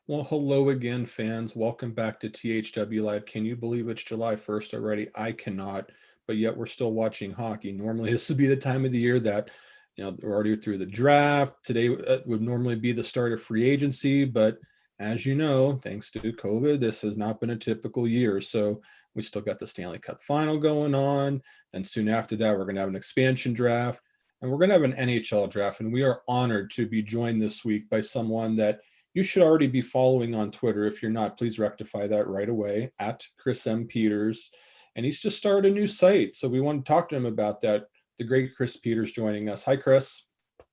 Well, hello again, fans. Welcome back to THW Live. Can you believe it's July 1st already? I cannot, but yet we're still watching hockey. Normally, this would be the time of the year that, we're already through the draft. Today would normally be the start of free agency, but as you know, thanks to COVID, this has not been a typical year. So we still got the Stanley Cup final going on. And soon after that, we're going to have an expansion draft and we're going to have an NHL draft. And we are honored to be joined this week by someone that you should already be following on Twitter. If you're not, please rectify that right away at Chris M. Peters. And he's just started a new site. So we want to talk to him about that. The great Chris Peters joining us. Hi, Chris.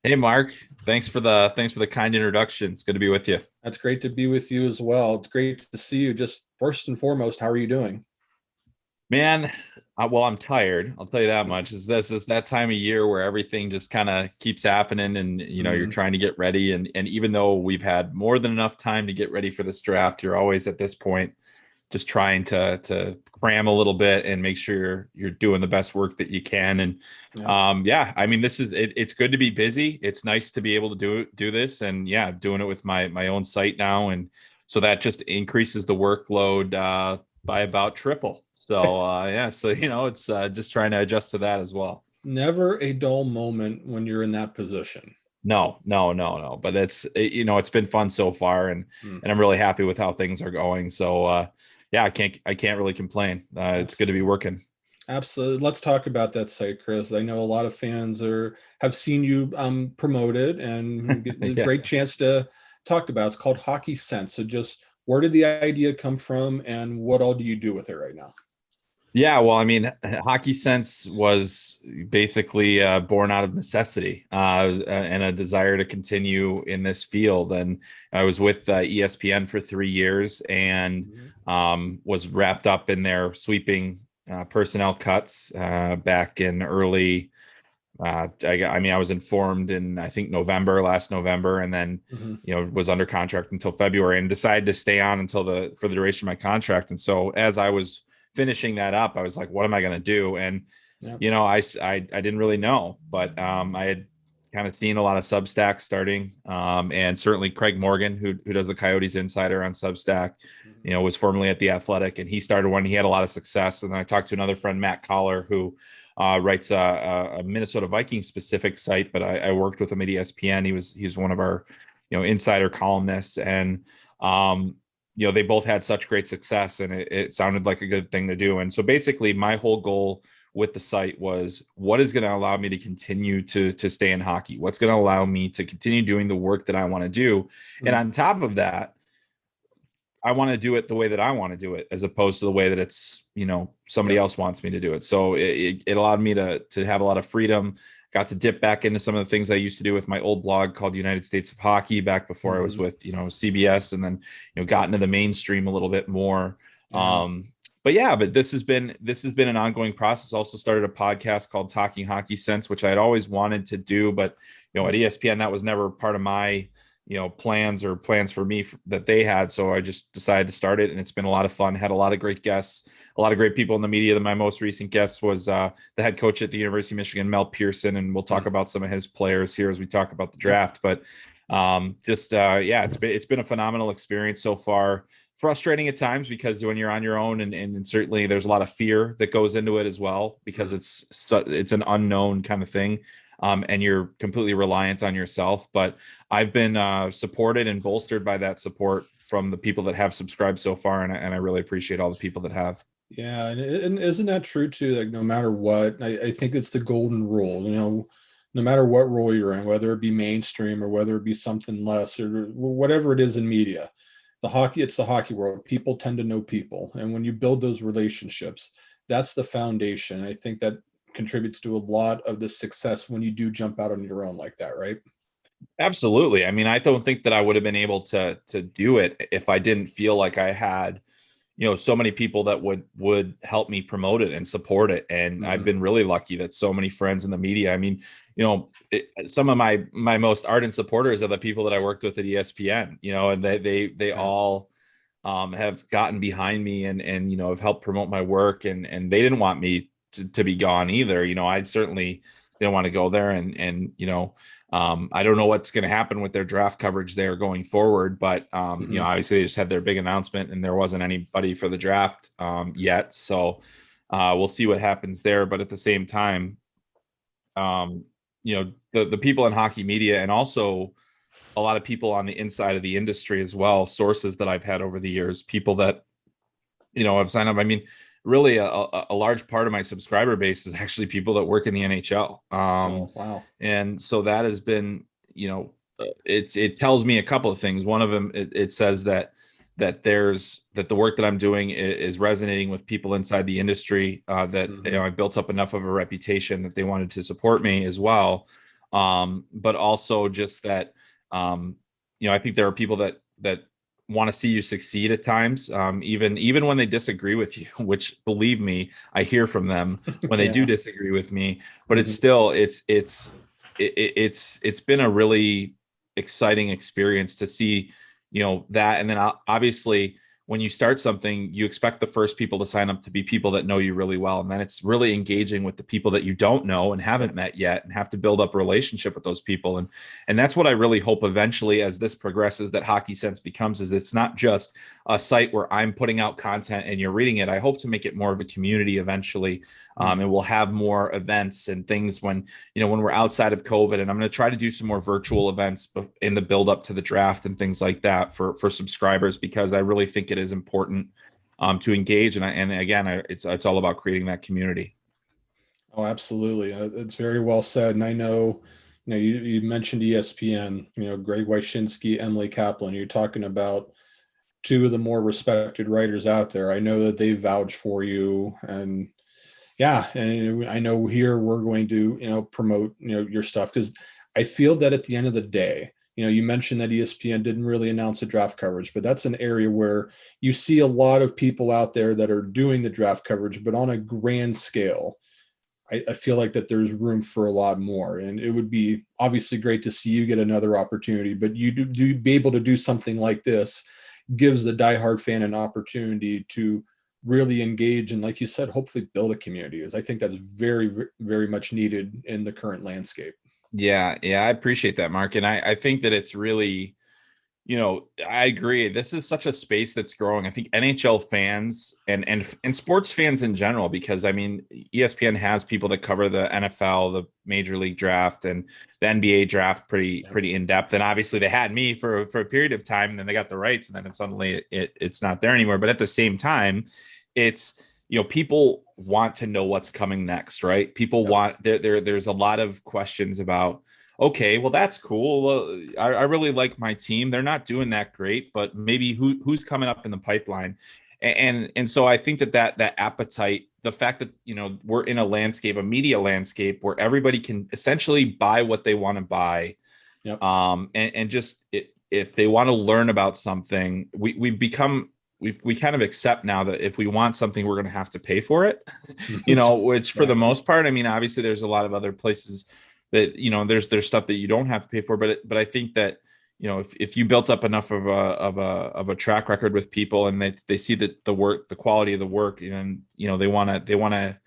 Hey Mark, thanks for the kind introduction. It's good to be with you. That's great to be with you as well. It's great to see you. Just first and foremost, how are you doing? Man, well, I'm tired. I'll tell you that much. Is that time of year where everything just kind of keeps happening, and you're Mhm. trying to get ready, and even though we've had more than enough time to get ready for this draft, you're always at this point just trying to cram a little bit and make sure you're doing the best work that you can. And Yeah. yeah, I mean, it's good to be busy. It's nice to be able to do this, and yeah, I'm doing it with my own site now, and so that just increases the workload by about triple. So yeah, so it's just trying to adjust to that as well. Never a dull moment when you're in that position. No, no, no, no. But it's been fun so far, and Mm. I'm really happy with how things are going. So yeah, I can't really complain. It's good to be working. Absolutely. Let's talk about that site, Chris. I know a lot of fans have seen you promoted and get the Yeah. great chance to talk about. It's called Hockey Sense. So just where did the idea come from and what all do you do with it right now? Yeah, well, I mean, Hockey Sense was basically born out of necessity and a desire to continue in this field. And I was with ESPN for 3 years and Mhm. was wrapped up in their sweeping personnel cuts back in early. I mean, I was informed in I think last November, and then Mhm. was under contract until February, and decided to stay on until for the duration of my contract. And so as I was finishing that up, I was like, what am I going to do? And Yeah. I didn't really know, but I had kind of seen a lot of Substack starting, and certainly Craig Morgan, who does the Coyotes Insider on Substack, Mhm. was formerly at the Athletic, and he started one. He had a lot of success, and then I talked to another friend, Matt Collar, who writes a Minnesota Vikings specific site, but I worked with him at ESPN. He was one of our insider columnists, and they both had such great success, and it sounded like a good thing to do. And so basically, my whole goal with the site was what is going to allow me to continue to stay in hockey, what's going to allow me to continue doing the work that I want to do, and Mhm. on top of that, I want to do it the way that I want to do it, as opposed to the way that it's somebody Yep. else wants me to do it. So it allowed me to have a lot of freedom. Got to dip back into some of the things I used to do with my old blog called United States of Hockey back before I was Mhm. with CBS, and then got into the mainstream a little bit more. Yeah. But yeah, but this has been an ongoing process. Also started a podcast called Talking Hockey Sense, which I had always wanted to do, but at Mhm. ESPN that was never part of my plans for me that they had. So I just decided to start it, and it's been a lot of fun. Had a lot of great guests, a lot of great people in the media. My most recent guest was the head coach at the University of Michigan, Mel Pearson, and we'll talk Mhm. about some of his players here as we talk about the Yeah. draft. But just yeah, it's been a phenomenal experience so far. Frustrating at times because when you're on your own, and certainly there's a lot of fear that goes into it as well, because Mhm. it's an unknown kind of thing, and you're completely reliant on yourself. But I've been supported and bolstered by that support from the people that have subscribed so far, and I really appreciate all the people that have. Yeah, and isn't that true too? Like no matter what, I think it's the golden rule. No matter what role you're in, whether it be mainstream or whether it be something less or whatever it is in media, it's the hockey world. People tend to know people, and when you build those relationships, that's the foundation. I think that contributes to a lot of the success when you do jump out on your own like that, right? Absolutely. I mean, I don't think that I would have been able to do it if I didn't feel like I had so many people that would help me promote it and support it. And I've Hmm. been really lucky that so many friends in the media. I mean, some of my most ardent supporters are the people that I worked with at ESPN, and they Yeah. all have gotten behind me, and have helped promote my work, and they didn't want me to be gone either. I certainly didn't want to go there, and I don't know what's going to happen with their draft coverage there going forward, but obviously they just had their big announcement and there wasn't anybody for the draft yet. So we'll see what happens there. But at the same time, the people in hockey media, and also a lot of people on the inside of the industry as well, sources that I've had over the years, people that, have signed up. I mean, really a large part of my subscriber base is actually people that work in the NHL. Oh, wow. And so that has been, it tells me a couple of things. One of them, it says that the work that I'm doing is resonating with people inside the industry, that I built up enough of a reputation that they wanted to support me as well. But also just that, I think there are people that want to see you succeed at times, even when they disagree with you, which, believe me, I hear from them when they do disagree with me. But it's still it's been a really exciting experience to see, that. And then obviously when you start something, you expect the first people to sign up to be people that know you really well. And then it's really engaging with the people that you don't know and haven't met yet, and have to build up a relationship with those people. And that's what I really hope eventually, as this progresses, that Hockey Sense becomes, is it's not just a site where I'm putting out content and you're reading it. I hope to make it more of a community eventually. And we'll have more events and things when we're outside of COVID. And I'm going to try to do some more virtual events in the build up to the draft and things like that for subscribers, because I really think it is important to engage. And again, it's all about creating that community. Oh, absolutely. It's very well said. And I know, you mentioned ESPN, Greg Wyshynski, Emily Kaplan. You're talking about two of the more respected writers out there. I know that they vouch for you, and and I know here we're going to, promote, your stuff, because I feel that at the end of the day, you mentioned that ESPN didn't really announce the draft coverage, but that's an area where you see a lot of people out there that are doing the draft coverage, but on a grand scale. I feel like that there's room for a lot more, and it would be obviously great to see you get another opportunity, but you do be able to do something like this gives the diehard fan an opportunity to really engage and, like you said, hopefully build a community. As I think that's very, very much needed in the current landscape. Yeah, I appreciate that, Mark. And I think that it's really, I agree. This is such a space that's growing. I think NHL fans and sports fans in general, because I mean, ESPN has people that cover the NFL, the Major League Draft, and the NBA Draft pretty in depth. And obviously, they had me for a period of time, and then they got the rights, and then suddenly it's not there anymore. But at the same time, it's people want to know what's coming next, right? People want there's a lot of questions about, okay, well, that's cool. Well, I really like my team. They're not doing that great, but maybe who's coming up in the pipeline. And so I think that appetite, the fact that, we're in a media landscape where everybody can essentially buy what they want to buy. Yep. And just if they want to learn about something, we kind of accept now that if we want something, we're going to have to pay for it, which for the most part, I mean, obviously there's a lot of other places that, there's stuff that you don't have to pay for, but I think that, if you built up enough of a track record with people, and they see that the quality of the work, and, they want to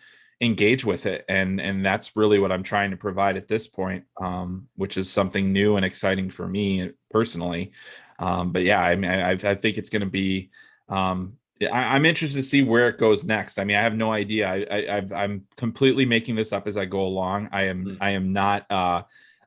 engage with it. And that's really what I'm trying to provide at this point, which is something new and exciting for me personally. But yeah, I mean, I think it's going to be, I'm interested to see where it goes next. I mean, I have no idea. I'm completely making this up as I go along. I am not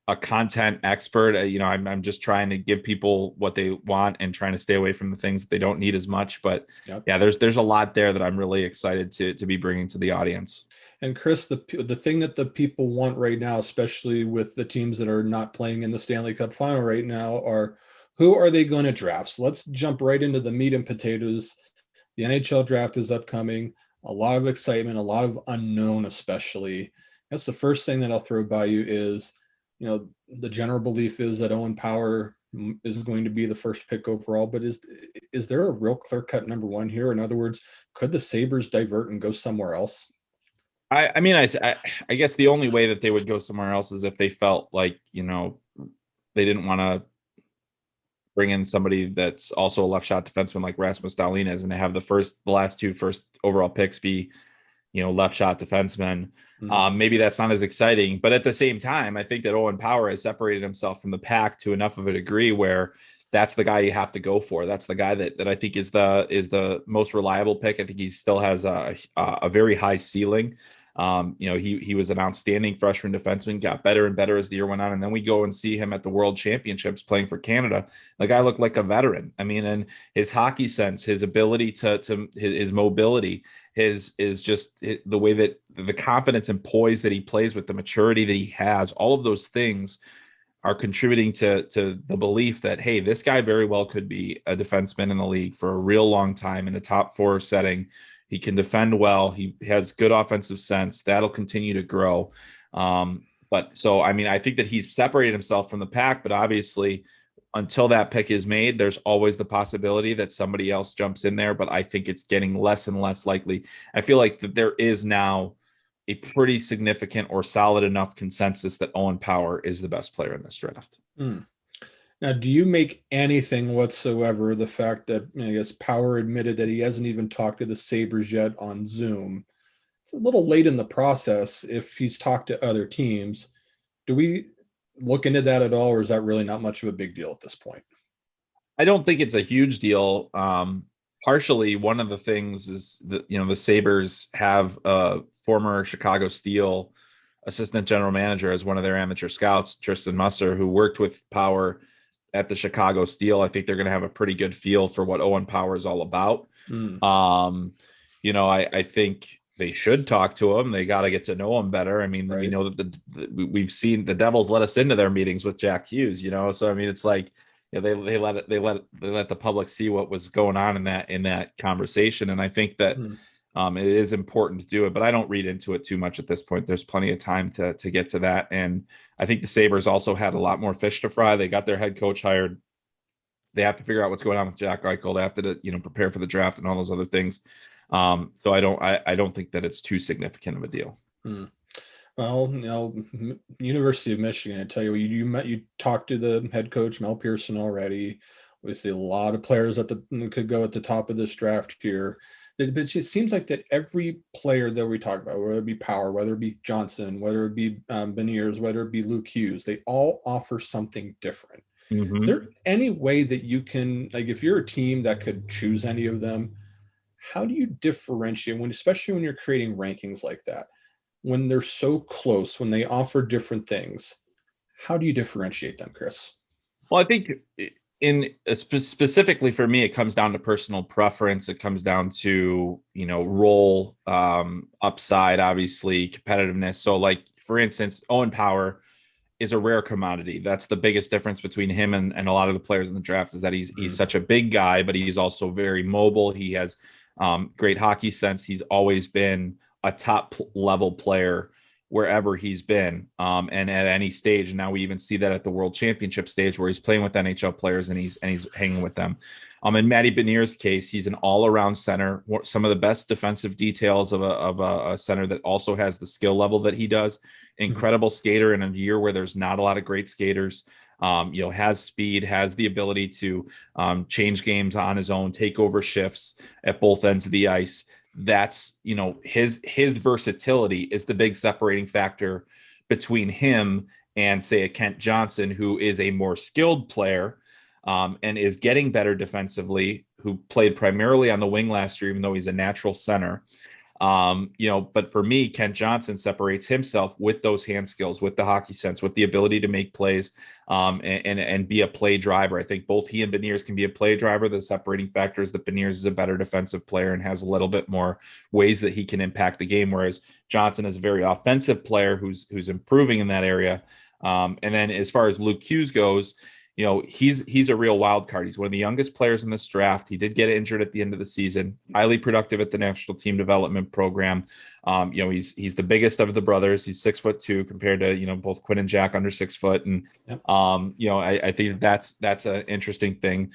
a content expert. I'm just trying to give people what they want and trying to stay away from the things that they don't need as much. But yeah, there's a lot there that I'm really excited to be bringing to the audience. And Chris, the thing that the people want right now, especially with the teams that are not playing in the Stanley Cup final right now, are who are they going to draft? So let's jump right into the meat and potatoes. The NHL draft is upcoming. A lot of excitement, a lot of unknown, especially. That's the first thing that I'll throw by you is, the general belief is that Owen Power is going to be the first pick overall, but is there a real clear-cut number one here? In other words, could the Sabres divert and go somewhere else? I mean, I guess the only way that they would go somewhere else is if they felt like, they didn't want to bring in somebody that's also a left shot defenseman like Rasmus Dahlin is, and to have the last two first overall picks be, left shot defensemen. Mm. Maybe that's not as exciting, but at the same time, I think that Owen Power has separated himself from the pack to enough of a degree where that's the guy you have to go for. That's the guy that I think is the most reliable pick. I think he still has a very high ceiling. He was an outstanding freshman defenseman, got better and better as the year went on, and then we go and see him at the World Championships playing for Canada. The guy looked like a veteran. I mean, and his hockey sense, his ability to his mobility, is just the way that the confidence and poise that he plays with, the maturity that he has, all of those things are contributing to the belief that, hey, this guy very well could be a defenseman in the league for a real long time in a top four setting. He can defend well. He has good offensive sense. That'll continue to grow. But so, I mean, I think that he's separated himself from the pack, but obviously until that pick is made, there's always the possibility that somebody else jumps in there, but I think it's getting less and less likely. I feel like that there is now a pretty significant or solid enough consensus that Owen Power is the best player in this draft. Now, do you make anything whatsoever the fact that, I guess, Power admitted that he hasn't even talked to the Sabres yet on Zoom? It's a little late in the process if he's talked to other teams. Do we look into that at all, or is that really not much of a big deal at this point? I don't think it's a huge deal. Partially, one of the things is that, the Sabres have a former Chicago Steel assistant general manager as one of their amateur scouts, Tristan Musser, who worked with Power at the Chicago Steel. I think they're going to have a pretty good feel for what Owen Power is all about. I think they should talk to him. They got to get to know him better. I mean, right. We know that we've seen the Devils let us into their meetings with Jack Hughes, so I mean, it's like, they let the public see what was going on in that conversation. And I think that it is important to do it, but I don't read into it too much at this point. There's plenty of time to get to that. And I think the Sabres also had a lot more fish to fry. They got their head coach hired. They have to figure out what's going on with Jack Eichel. They have to, prepare for the draft and all those other things. So I don't think that it's too significant of a deal. Well, University of Michigan, I tell you, you talked to the head coach, Mel Pearson, already. We see a lot of players that could go at the top of this draft here. But it seems like that every player that we talk about, whether it be Power, whether it be Johnson, whether it be Beniers, whether it be Luke Hughes, they all offer something different. Is there any way that you can, like, if you're a team that could choose any of them, how do you differentiate especially when you're creating rankings like that? When they're so close, when they offer different things, how do you differentiate them, Chris? Well, I think specifically for me, it comes down to personal preference. It comes down to, role, upside, obviously competitiveness. So like, for instance, Owen Power is a rare commodity. That's the biggest difference between him and a lot of the players in the draft, is that he's such a big guy, but he's also very mobile. He has great hockey sense. He's always been a top level player wherever he's been, and at any stage. And now we even see that at the World Championship stage, where he's playing with NHL players and he's hanging with them. In Matty Beniers' case, he's an all-around center, some of the best defensive details of a center that also has the skill level that he does. Incredible skater in a year where there's not a lot of great skaters. Has speed, has the ability to change games on his own, take over shifts at both ends of the ice. That's, his versatility is the big separating factor between him and, say, a Kent Johnson, who is a more skilled player and is getting better defensively, who played primarily on the wing last year, even though he's a natural center. But for me, Kent Johnson separates himself with those hand skills, with the hockey sense, with the ability to make plays, and be a play driver. I think both he and Beniers can be a play driver. The separating factor is that Beniers is a better defensive player and has a little bit more ways that he can impact the game, whereas Johnson is a very offensive player who's improving in that area. And then as far as Luke Hughes goes, he's a real wild card. He's one of the youngest players in this draft. He did get injured at the end of the season, highly productive at the national team development program. He's the biggest of the brothers. He's 6'2" compared to, both Quinn and Jack under 6 foot. And, yep. I think that's an interesting thing.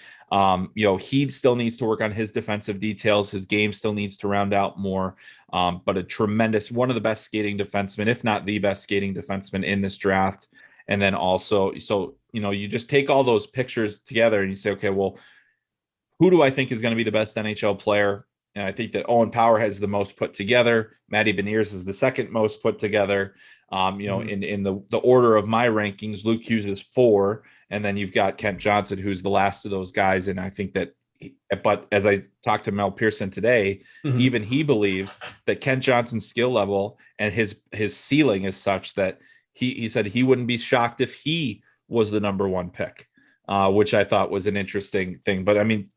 He still needs to work on his defensive details. His game still needs to round out more. But one of the best skating defensemen, if not the best skating defenseman in this draft. And then also, you just take all those pictures together and you say, okay, well, who do I think is going to be the best NHL player? And I think that Owen Power has the most put together. Matty Beniers is the second most put together. In the order of my rankings, Luke Hughes is 4, and then you've got Kent Johnson, who's the last of those guys. And I think that, but as I talked to Mel Pearson today, even he believes that Kent Johnson's skill level and his ceiling is such that he said he wouldn't be shocked if he was the number 1 pick, which I thought was an interesting thing. But I mean,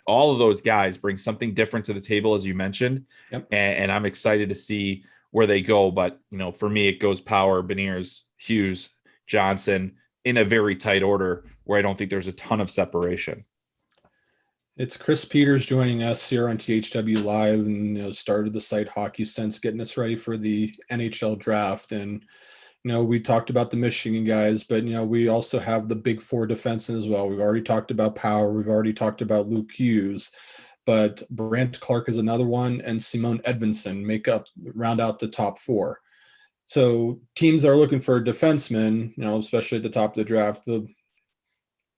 all of those guys bring something different to the table, as you mentioned. Yep. And I'm excited to see where they go. But, for me, it goes Power, Beniers, Hughes, Johnson in a very tight order where I don't think there's a ton of separation. It's Chris Peters joining us here on THW Live, and started the site Hockey Sense, getting us ready for the NHL Draft. And we talked about the Michigan guys, but we also have the big 4 defensemen as well. We've already talked about Power. We've already talked about Luke Hughes, but Brandt Clark is another one, and Simone Edvinsson round out the top 4. So teams that are looking for a defenseman, especially at the top of the draft, they'll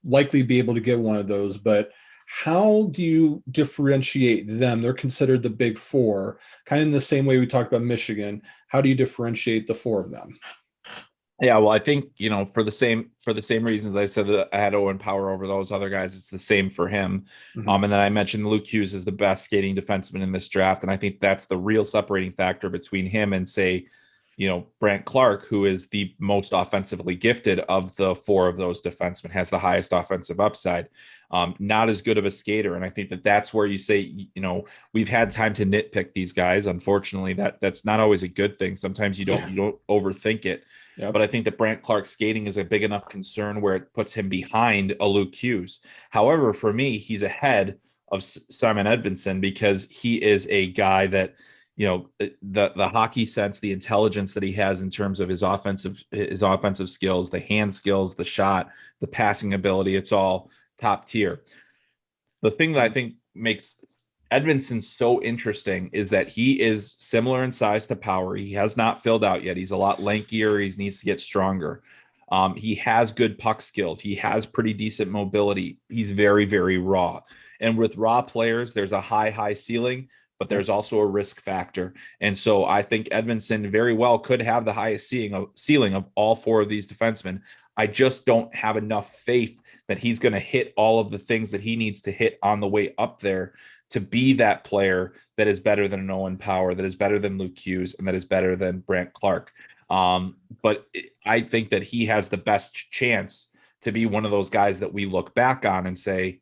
likely be able to get one of those. But how do you differentiate them? They're considered the big 4, kind of in the same way we talked about Michigan. How do you differentiate the 4 of them? Yeah, well, I think, for the same reasons I said that I had Owen Power over those other guys, it's the same for him. And then I mentioned Luke Hughes is the best skating defenseman in this draft. And I think that's the real separating factor between him and, say, Brandt Clark, who is the most offensively gifted of the 4 of those defensemen, has the highest offensive upside, not as good of a skater. And I think that that's where you say, we've had time to nitpick these guys. Unfortunately, that's not always a good thing. Sometimes you don't overthink it. Yep. But I think that Brandt Clark's skating is a big enough concern where it puts him behind a Luke Hughes. However, for me, he's ahead of Simon Edvinsson because he is a guy that, the hockey sense, the intelligence that he has in terms of his offensive skills, the hand skills, the shot, the passing ability, it's all top tier. The thing that I think makes Edvinsson so interesting is that he is similar in size to Power. He has not filled out yet. He's a lot lankier. He needs to get stronger. He has good puck skills. He has pretty decent mobility. He's very, very raw. And with raw players, there's a high ceiling, but there's also a risk factor. And so I think Edvinsson very well could have the highest ceiling of all 4 of these defensemen. I just don't have enough faith that he's going to hit all of the things that he needs to hit on the way up there to be that player that is better than an Owen Power, that is better than Luke Hughes, and that is better than Brandt Clark. But I think that he has the best chance to be one of those guys that we look back on and say,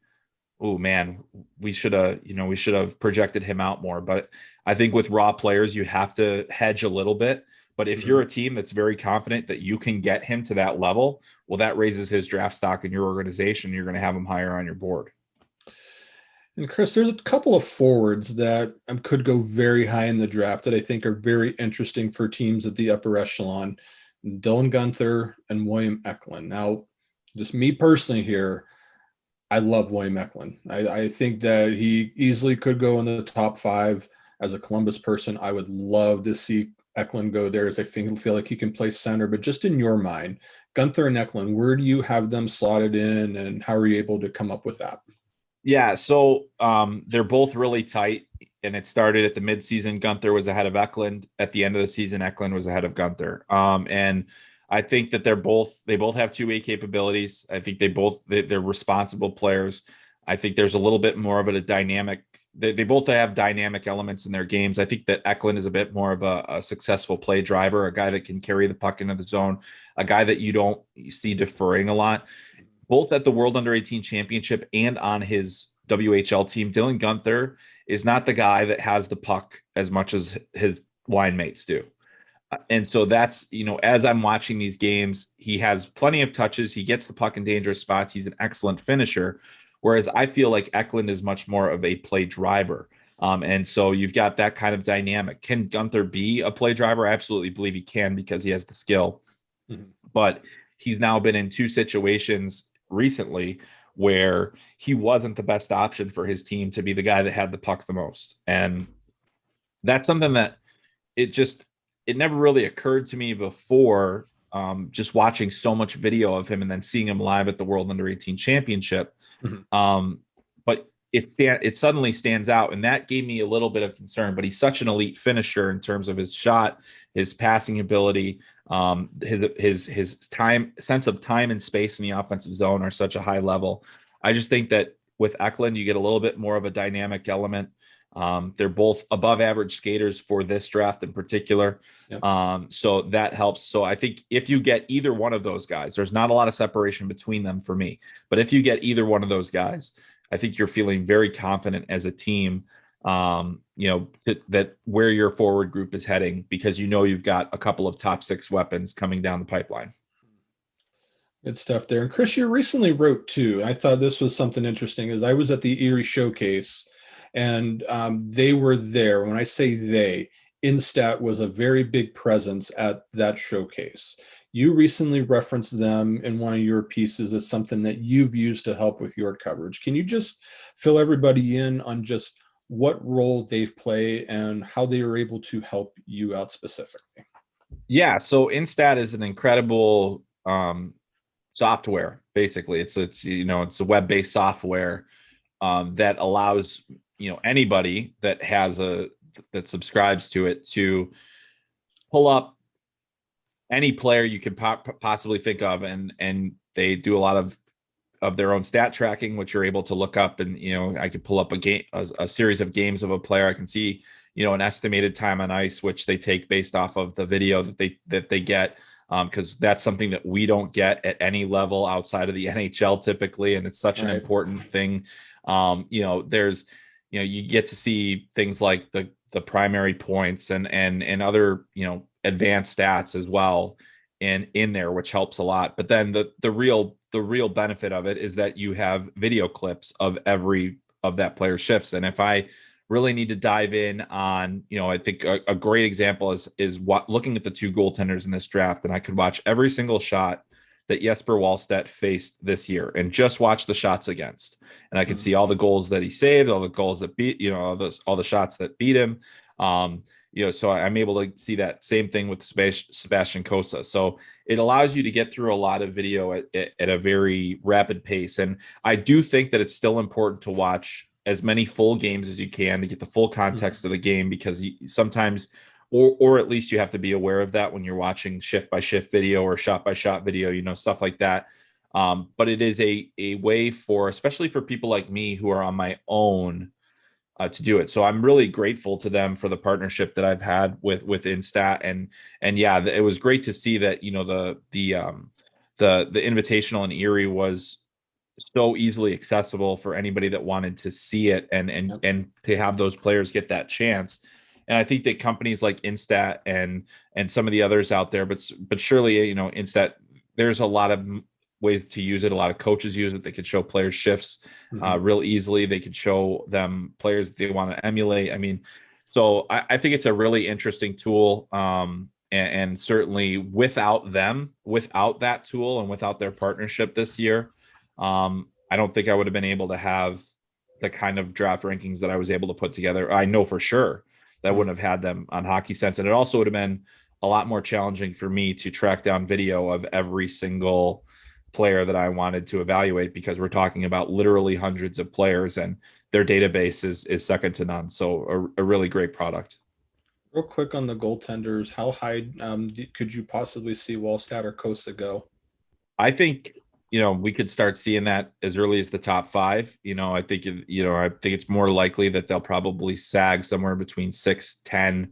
oh man, we should have projected him out more. But I think with raw players, you have to hedge a little bit. But if you're a team that's very confident that you can get him to that level, well, that raises his draft stock in your organization. You're going to have him higher on your board. And Chris, there's a couple of forwards that could go very high in the draft that I think are very interesting for teams at the upper echelon. Dylan Guenther and William Eklund. Now, just me personally here, I love William Eklund. I think that he easily could go in the top 5. As a Columbus person, I would love to see Eklund go there, as I feel like he can play center. But just in your mind, Guenther and Eklund, where do you have them slotted in, and how are you able to come up with that? Yeah, so they're both really tight, and it started at the midseason. Guenther was ahead of Eklund. At the end of the season, Eklund was ahead of Guenther. And I think that they both have two-way capabilities. I think they're responsible players. I think there's a little bit more of a dynamic. They both have dynamic elements in their games. I think that Eklund is a bit more of a successful play driver, a guy that can carry the puck into the zone, a guy that you see deferring a lot. Both at the World Under-18 Championship and on his WHL team, Dylan Guenther is not the guy that has the puck as much as his line mates do. And so that's, as I'm watching these games, he has plenty of touches. He gets the puck in dangerous spots. He's an excellent finisher. Whereas I feel like Eklund is much more of a play driver. And so you've got that kind of dynamic. Can Guenther be a play driver? I absolutely believe he can, because he has the skill. Mm-hmm. But he's now been in two situations recently where he wasn't the best option for his team to be the guy that had the puck the most. And that's something that it never really occurred to me before, just watching so much video of him and then seeing him live at the World Under-18 Championship. Mm-hmm. But it suddenly stands out, and that gave me a little bit of concern. But he's such an elite finisher in terms of his shot, his passing ability, his time sense of time and space in the offensive zone are such a high level. I just think that with Eklund, you get a little bit more of a dynamic element. They're both above average skaters for this draft in particular. Yep. So that helps. So I think if you get either one of those guys, there's not a lot of separation between them for me. But if you get either one of those guys, I think you're feeling very confident as a team, that where your forward group is heading, because you've got a couple of top 6 weapons coming down the pipeline. Good stuff there. And Chris, you recently wrote too. I thought this was something interesting. As I was at the Erie Showcase, and they were there. When I say they, Instat was a very big presence at that showcase. You recently referenced them in one of your pieces as something that you've used to help with your coverage. Can you just fill everybody in on just what role they play and how they were able to help you out specifically? Yeah, so Instat is an incredible software. Basically, it's a web-based software that allows anybody that that subscribes to it to pull up any player you can possibly think of, and they do a lot of their own stat tracking, which you're able to look up. And I could pull up a series of games of a player. I can see an estimated time on ice, which they take based off of the video that they get, because that's something that we don't get at any level outside of the NHL typically, and it's such an important thing. There's you get to see things like the primary points and other advanced stats as well in there, which helps a lot. But then the real benefit of it is that you have video clips of every of that player's shifts. And if I really need to dive in on, I think a great example is what looking at the 2 goaltenders in this draft, and I could watch every single shot that Jesper Wallstedt faced this year and just watch the shots against. And I could see all the goals that he saved, all the goals that beat, all the shots that beat him. So I'm able to see that same thing with Sebastian Cossa. So it allows you to get through a lot of video at a very rapid pace. And I do think that it's still important to watch as many full games as you can to get the full context of the game, because sometimes, or at least you have to be aware of that when you're watching shift by shift video or shot by shot video, stuff like that. But it is a way for, especially for people like me who are on my own, to do it. So I'm really grateful to them for the partnership that I've had with Instat, and yeah, it was great to see that the invitational in Erie was so easily accessible for anybody that wanted to see it and to have those players get that chance. And I think that companies like Instat and some of the others out there, but surely Instat, there's a lot of ways to use it. A lot of coaches use it. They could show players shifts real easily. They could show them players that they want to emulate. I mean, so I think it's a really interesting tool. And certainly without that tool and without their partnership this year, I don't think I would have been able to have the kind of draft rankings that I was able to put together. I know for sure that I wouldn't have had them on Hockey Sense. And it also would have been a lot more challenging for me to track down video of every single player that I wanted to evaluate, because we're talking about literally hundreds of players, and their database is second to none. So a really great product. Real quick on the goaltenders, how high could you possibly see Wallstedt or Cossa go? I think we could start seeing that as early as the top 5. I think it's more likely that they'll probably sag somewhere between 6-10.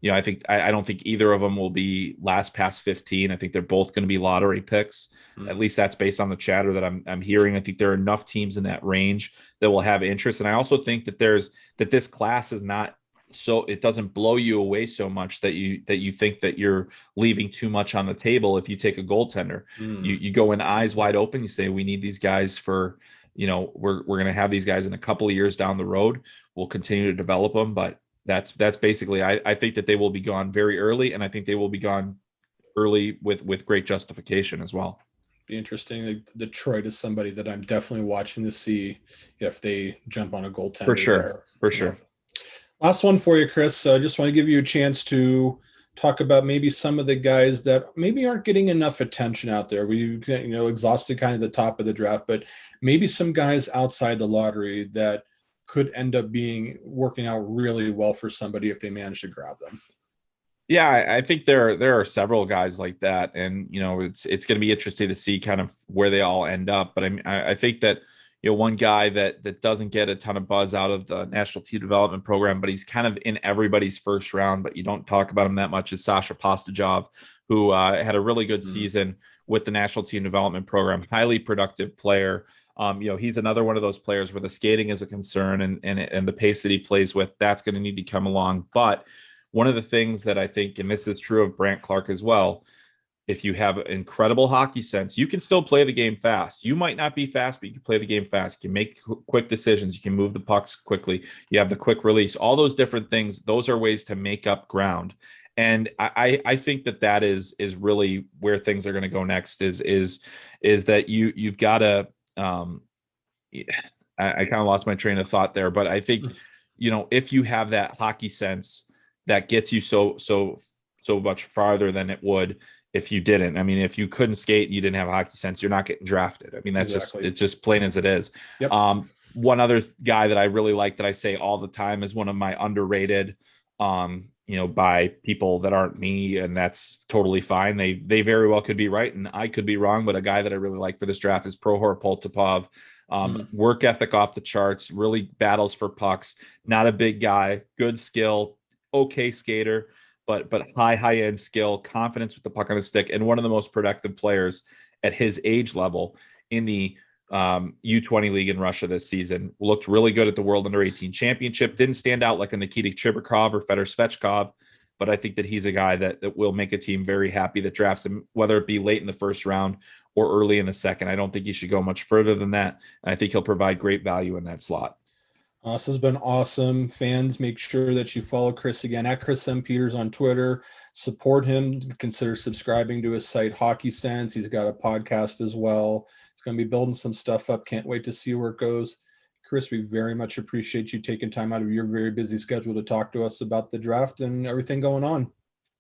I don't think either of them will be last past 15. I think they're both going to be lottery picks. At least that's based on the chatter that I'm hearing. I think there are enough teams in that range that will have interest. And I also think that this class is not, so it doesn't blow you away so much that you think that you're leaving too much on the table. If you take a goaltender, you go in eyes wide open, you say, we need these guys for, we're going to have these guys in a couple of years down the road. We'll continue to develop them, but that's basically, I think that they will be gone very early, and I think they will be gone early with great justification as well. Be interesting. Like, Detroit is somebody that I'm definitely watching to see if they jump on a goaltender. For sure. Last one for you, Chris. I just want to give you a chance to talk about maybe some of the guys that maybe aren't getting enough attention out there. We've exhausted kind of the top of the draft, but maybe some guys outside the lottery that could end up working out really well for somebody if they manage to grab them. Yeah, I think there are several guys like that, and it's going to be interesting to see kind of where they all end up. But I think that one guy that doesn't get a ton of buzz out of the national team development program, but he's kind of in everybody's first round, but you don't talk about him that much, is Sasha Postajov, who had a really good season with the national team development program, highly productive player. He's another one of those players where the skating is a concern, and the pace that he plays with, that's going to need to come along. But one of the things that I think, and this is true of Brandt Clarke as well, if you have incredible hockey sense, you can still play the game fast. You might not be fast, but you can play the game fast. You can make quick decisions. You can move the pucks quickly. You have the quick release. All those different things, those are ways to make up ground. And I think that is really where things are going to go next. Is that you've got to. I kind of lost my train of thought there, but I think if you have that hockey sense, that gets you so much farther than it would if you didn't. I mean, if you couldn't skate and you didn't have a hockey sense, you're not getting drafted. I mean, that's it's just plain as it is. Yep. One other guy that I really like that I say all the time is one of my underrated, by people that aren't me, and that's totally fine. They very well could be right, and I could be wrong, but a guy that I really like for this draft is Prohor Poltapov. Work ethic off the charts, really battles for pucks, not a big guy, good skill, okay skater, but high end skill, confidence with the puck on his stick, and one of the most productive players at his age level in the U20 league in Russia this season. Looked really good at the World Under-18 Championship. Didn't stand out like a Nikita Chibrikov or Fedor Svechkov, but I think that he's a guy that will make a team very happy that drafts him, whether it be late in the first round or early in the second. I don't think he should go much further than that, and I think he'll provide great value in that slot. This has been awesome. Fans, make sure that you follow Chris again at Chris M. Peters on Twitter. Support him. Consider subscribing to his site, Hockey Sense. He's got a podcast as well. He's going to be building some stuff up. Can't wait to see where it goes. Chris, we very much appreciate you taking time out of your very busy schedule to talk to us about the draft and everything going on.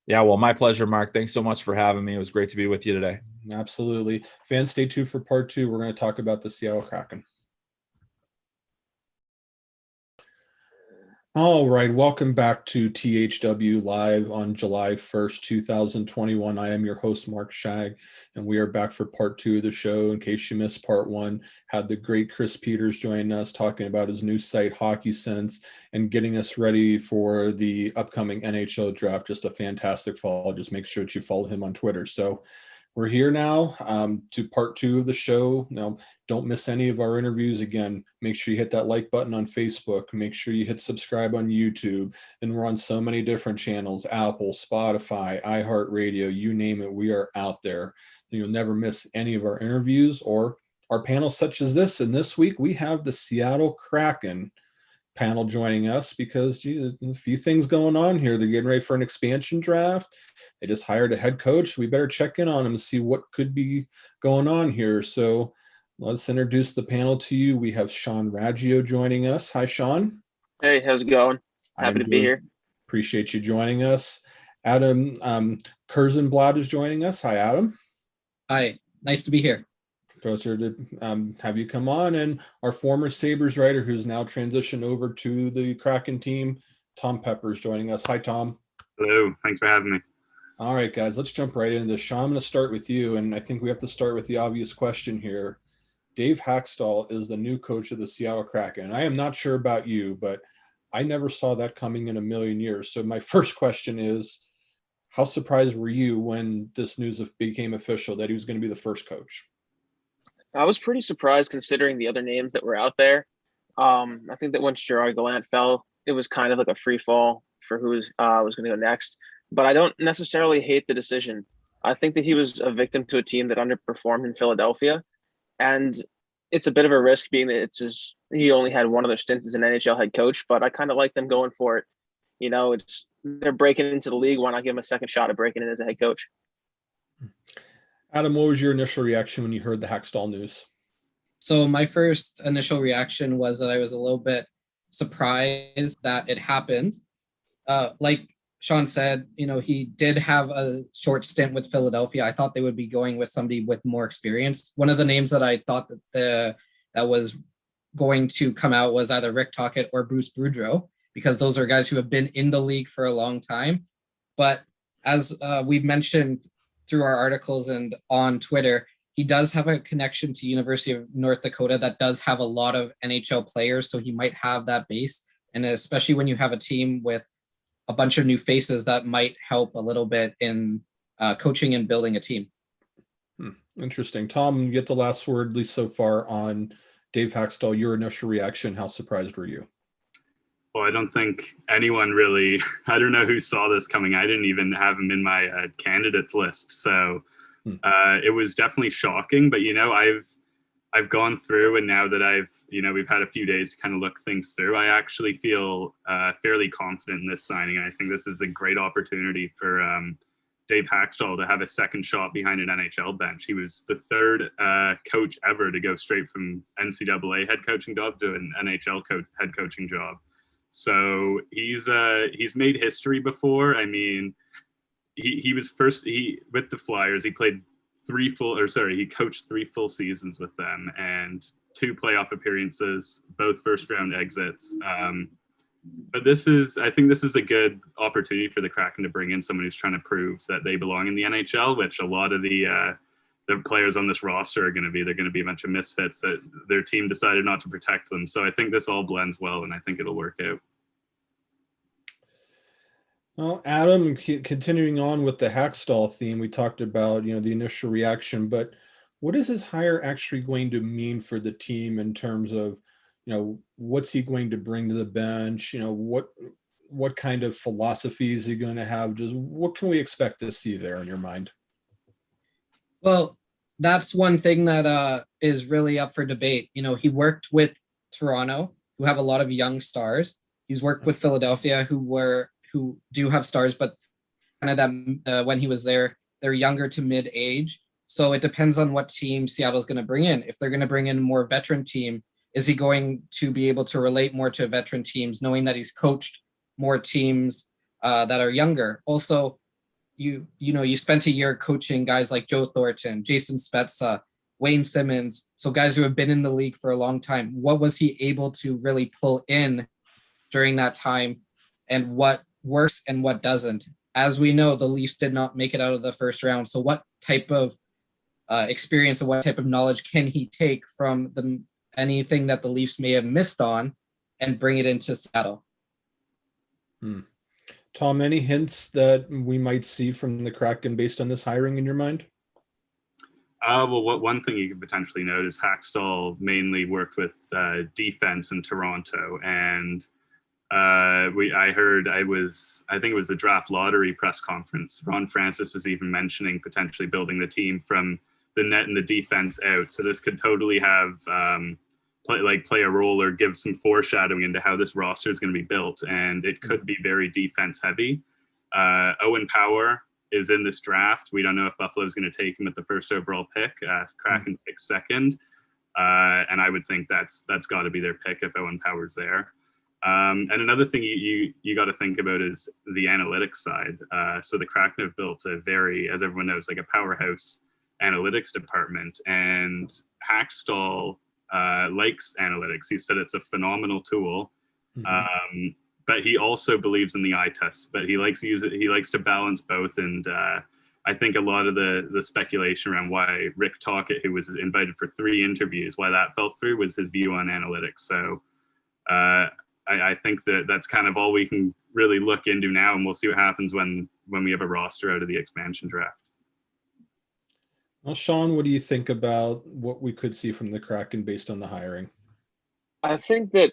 Yeah, well, my pleasure, Mark. Thanks so much for having me. It was great to be with you today. Absolutely. Fans, stay tuned for part 2. We're going to talk about the Seattle Kraken. All right, welcome back to THW Live on July 1st, 2021. I am your host, Mark Scheig, and we are back for part 2 of the show. In case you missed part 1, had the great Chris Peters join us talking about his new site, Hockey Sense, and getting us ready for the upcoming NHL Draft. Just a fantastic follow. Just make sure that you follow him on Twitter. So we're here now to part 2 of the show. Now, don't miss any of our interviews. Again, make sure you hit that like button on Facebook. Make sure you hit subscribe on YouTube. And we're on so many different channels, Apple, Spotify, iHeartRadio, you name it, we are out there. You'll never miss any of our interviews or our panels such as this. And this week we have the Seattle Kraken panel joining us because, geez, a few things going on here. They're getting ready for an expansion draft. They just hired a head coach. We better check in on them and see what could be going on here. So let's introduce the panel to you. We have Sean Raggio joining us. Hi, Sean. Hey, how's it going? Happy to be here. Appreciate you joining us. Adam Kierszenblat is joining us. Hi, Adam. Hi, nice to be here. Pleasure to have you come on. And our former Sabres writer who's now transitioned over to the Kraken team, Tom Pepper, is joining us. Hi, Tom. Hello. Thanks for having me. All right, guys, let's jump right into this. Sean, I'm going to start with you, and I think we have to start with the obvious question here. Dave Hakstol is the new coach of the Seattle Kraken. I am not sure about you, but I never saw that coming in a million years. So my first question is, how surprised were you when this news became official that he was going to be the first coach? I was pretty surprised considering the other names that were out there. I think that once Gerard Gallant fell, it was kind of like a free fall for who was going to go next. But I don't necessarily hate the decision. I think that he was a victim to a team that underperformed in Philadelphia. And it's a bit of a risk being that he only had one other stint as an NHL head coach, but I kind of like them going for it. They're breaking into the league. Why not give him a second shot at breaking in as a head coach? Adam, what was your initial reaction when you heard the Hakstol news? So my first initial reaction was that I was a little bit surprised that it happened. Like Sean said, he did have a short stint with Philadelphia. I thought they would be going with somebody with more experience. One of the names that I thought that was going to come out was either Rick Tocchet or Bruce Boudreau, because those are guys who have been in the league for a long time. But as we've mentioned through our articles and on Twitter, he does have a connection to University of North Dakota that does have a lot of NHL players, so he might have that base. And especially when you have a team with a bunch of new faces, that might help a little bit in coaching and building a team. Interesting. Tom, you get the last word, at least so far, on Dave Hakstol. Your initial reaction, how surprised were you? Well, I don't think anyone really, I don't know who saw this coming. I didn't even have him in my candidates list. So it was definitely shocking, but, I've gone through, and now that we've had a few days to kind of look things through, I actually feel fairly confident in this signing. I think this is a great opportunity for Dave Hakstol to have a second shot behind an NHL bench. He was the third coach ever to go straight from NCAA head coaching job to an NHL head coaching job. So he's made history before. I mean, he was with the Flyers. He coached 3 full seasons with them and 2 playoff appearances, both first round exits. But I think this is a good opportunity for the Kraken to bring in someone who's trying to prove that they belong in the NHL, which a lot of the players on this roster are going to be. They're going to be a bunch of misfits that their team decided not to protect them. So I think this all blends well, and I think it'll work out. Well, Adam, continuing on with the Hakstol theme, we talked about, the initial reaction, but what is his hire actually going to mean for the team in terms of, what's he going to bring to the bench? What kind of philosophy is he going to have? Just what can we expect to see there in your mind? Well, that's one thing that is really up for debate. He worked with Toronto, who have a lot of young stars. He's worked with Philadelphia, who do have stars, but kind of that when he was there, they're younger to mid-age. So it depends on what team Seattle's going to bring in. If they're going to bring in a more veteran team, is he going to be able to relate more to veteran teams, knowing that he's coached more teams that are younger? Also, you spent a year coaching guys like Joe Thornton, Jason Spezza, Wayne Simmons, so guys who have been in the league for a long time. What was he able to really pull in during that time, and what works and what doesn't? As we know, the Leafs did not make it out of the first round. So what type of experience and what type of knowledge can he take from anything that the Leafs may have missed on and bring it into Seattle? Tom, any hints that we might see from the Kraken based on this hiring in your mind? One thing you could potentially note is Hakstol mainly worked with defense in Toronto, and I think it was the draft lottery press conference. Ron Francis was even mentioning potentially building the team from the net and the defense out. So this could totally have play a role or give some foreshadowing into how this roster is going to be built, and it could be very defense heavy. Owen Power is in this draft. We don't know if Buffalo is going to take him at the first overall pick. Kraken pick second, and I would think that's got to be their pick if Owen Power's there. And another thing you got to think about is the analytics side. So the Kraken have built a very, as everyone knows, like a powerhouse analytics department, and Hakstol likes analytics. He said it's a phenomenal tool, but he also believes in the eye test. But he likes to use it. He likes to balance both, and I think a lot of the speculation around why Rick Tocchet, who was invited for 3 interviews, why that fell through was his view on analytics. So I think that's kind of all we can really look into now, and we'll see what happens when we have a roster out of the expansion draft. Well, Sean, what do you think about what we could see from the Kraken based on the hiring? I think that,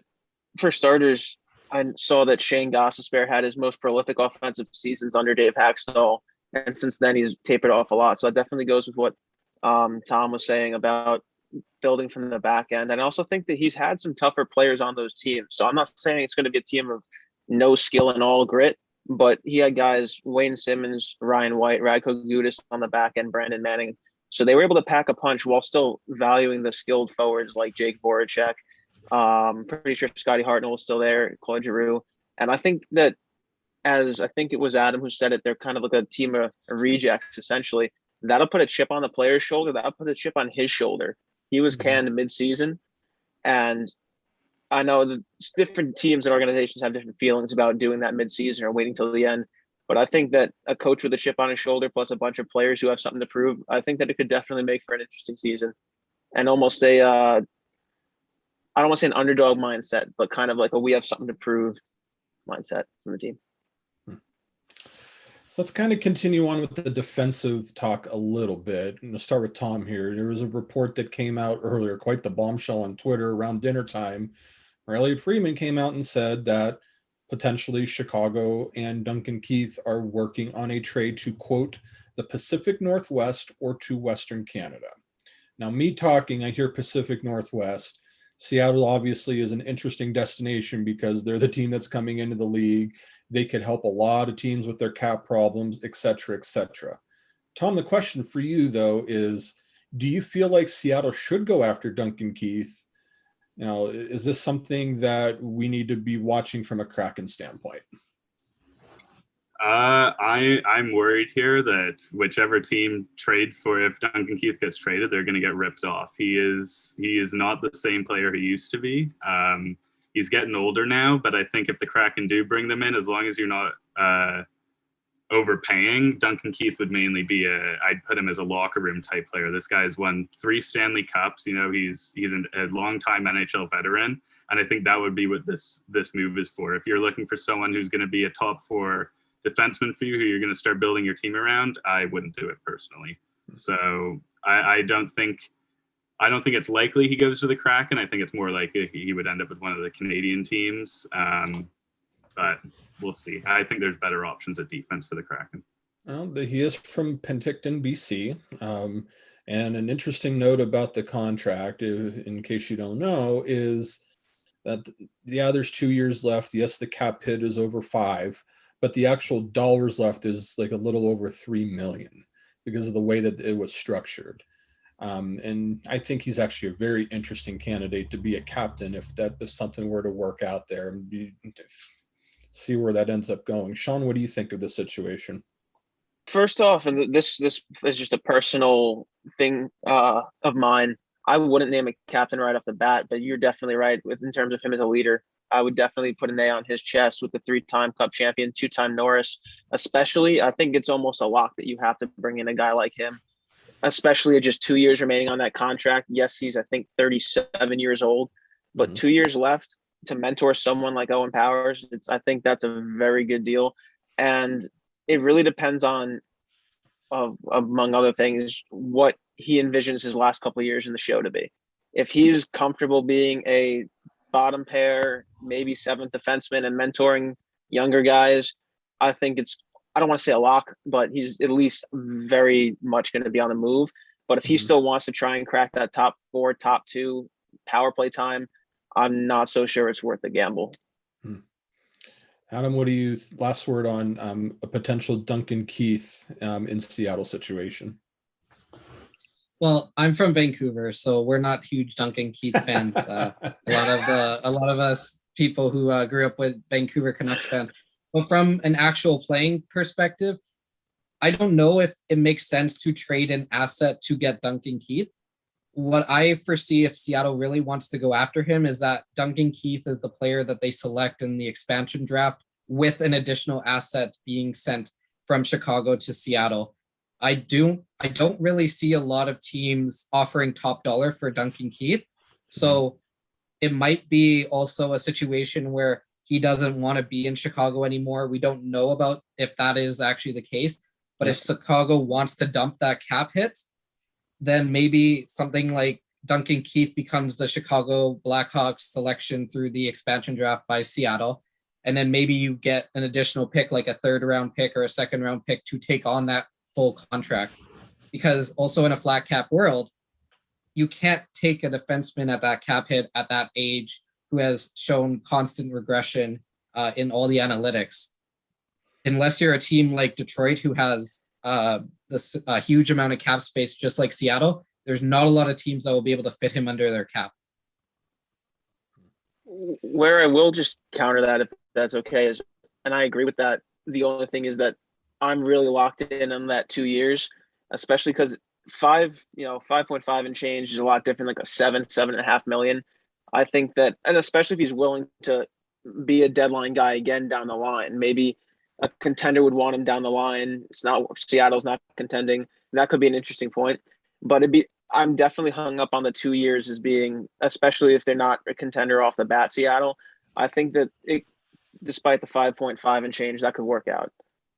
for starters, I saw that Shane Gostisbehere had his most prolific offensive seasons under Dave Hakstol, and since then he's tapered off a lot. So that definitely goes with what Tom was saying about building from the back end. And I also think that he's had some tougher players on those teams. So I'm not saying it's going to be a team of no skill and all grit, but he had guys, Wayne Simmons, Ryan White, Radko Gudas on the back end, Brandon Manning. So they were able to pack a punch while still valuing the skilled forwards like Jake Voracek. Pretty sure Scotty Hartnell was still there, Claude Giroux. And I think that, as I think it was Adam who said it, they're kind of like a team of rejects, essentially. That'll put a chip on the player's shoulder. That'll put a chip on his shoulder. He was canned mid-season, and I know that different teams and organizations have different feelings about doing that midseason or waiting till the end. But I think that a coach with a chip on his shoulder plus a bunch of players who have something to prove, I think that it could definitely make for an interesting season and almost I don't want to say an underdog mindset, but kind of like a we have something to prove mindset from the team. So let's kind of continue on with the defensive talk a little bit. And we'll start with Tom here. There was a report that came out earlier, quite the bombshell on Twitter around dinner time, where Elliot Friedman came out and said that potentially Chicago and Duncan Keith are working on a trade to, quote, the Pacific Northwest or to Western Canada. Now, me talking, I hear Pacific Northwest. Seattle obviously is an interesting destination because they're the team that's coming into the league. They could help a lot of teams with their cap problems, et cetera, et cetera. Tom, the question for you, though, is do you feel like Seattle should go after Duncan Keith? You know, is this something that we need to be watching from a Kraken standpoint? I'm worried here that whichever team trades for, if Duncan Keith gets traded, they're going to get ripped off. He is not the same player he used to be. He's getting older now, but I think if the Kraken do bring them in, as long as you're not overpaying, Duncan Keith would mainly be I'd put him as a locker room type player. This guy's won 3 Stanley Cups. You know, he's a long-time NHL veteran, and I think that would be what this move is for. If you're looking for someone who's going to be a top 4 defenseman for you, who you're going to start building your team around, I wouldn't do it personally. So I don't think it's likely he goes to the Kraken. I think it's more likely he would end up with one of the Canadian teams. But we'll see. I think there's better options at defense for the Kraken. Well, he is from Penticton, BC. And an interesting note about the contract, in case you don't know, is that, yeah, there's 2 years left. Yes, the cap hit is over 5, but the actual dollars left is like a little over 3 million because of the way that it was structured. And I think he's actually a very interesting candidate to be a captain if something were to work out there, and see where that ends up going. Sean, what do you think of this situation? First off, and this is just a personal thing of mine, I wouldn't name a captain right off the bat, but you're definitely right in terms of him as a leader. I would definitely put an A on his chest with the 3-time Cup champion, 2-time Norris. Especially, I think it's almost a lock that you have to bring in a guy like him, especially at just 2 years remaining on that contract. Yes, he's, I think, 37 years old, but 2 years left to mentor someone like Owen Powers. I think that's a very good deal. And it really depends on, among other things, what he envisions his last couple of years in the show to be. If he's comfortable being a bottom pair, maybe 7th defenseman and mentoring younger guys, I think I don't want to say a lock, but he's at least very much going to be on the move. But if he still wants to try and crack that top 4, top 2 power play time, I'm not so sure it's worth the gamble. Adam, what do you last word on a potential Duncan Keith in Seattle situation? Well, I'm from Vancouver, so we're not huge Duncan Keith fans. A lot of us people who grew up with Vancouver Canucks fan. But from an actual playing perspective, I don't know if it makes sense to trade an asset to get Duncan Keith. What I foresee if Seattle really wants to go after him is that Duncan Keith is the player that they select in the expansion draft with an additional asset being sent from Chicago to Seattle. I don't really see a lot of teams offering top dollar for Duncan Keith. So it might be also a situation where he doesn't want to be in Chicago anymore. We don't know about if that is actually the case. But if Chicago wants to dump that cap hit, then maybe something like Duncan Keith becomes the Chicago Blackhawks selection through the expansion draft by Seattle. And then maybe you get an additional pick, like a 3rd round pick or a 2nd round pick to take on that full contract. Because also in a flat cap world, you can't take a defenseman at that cap hit at that age who has shown constant regression in all the analytics. Unless you're a team like Detroit who has this huge amount of cap space, just like Seattle, there's not a lot of teams that will be able to fit him under their cap. Where I will just counter that, if that's okay, is, and I agree with that, the only thing is that I'm really locked in on that 2 years, especially because 5.5 and change is a lot different, like a 7.5 million. I think that, and especially if he's willing to be a deadline guy again down the line, maybe a contender would want him down the line. Seattle's not contending. That could be an interesting point, but I'm definitely hung up on the 2 years as being, especially if they're not a contender off the bat, Seattle. I think that despite the 5.5 and change, that could work out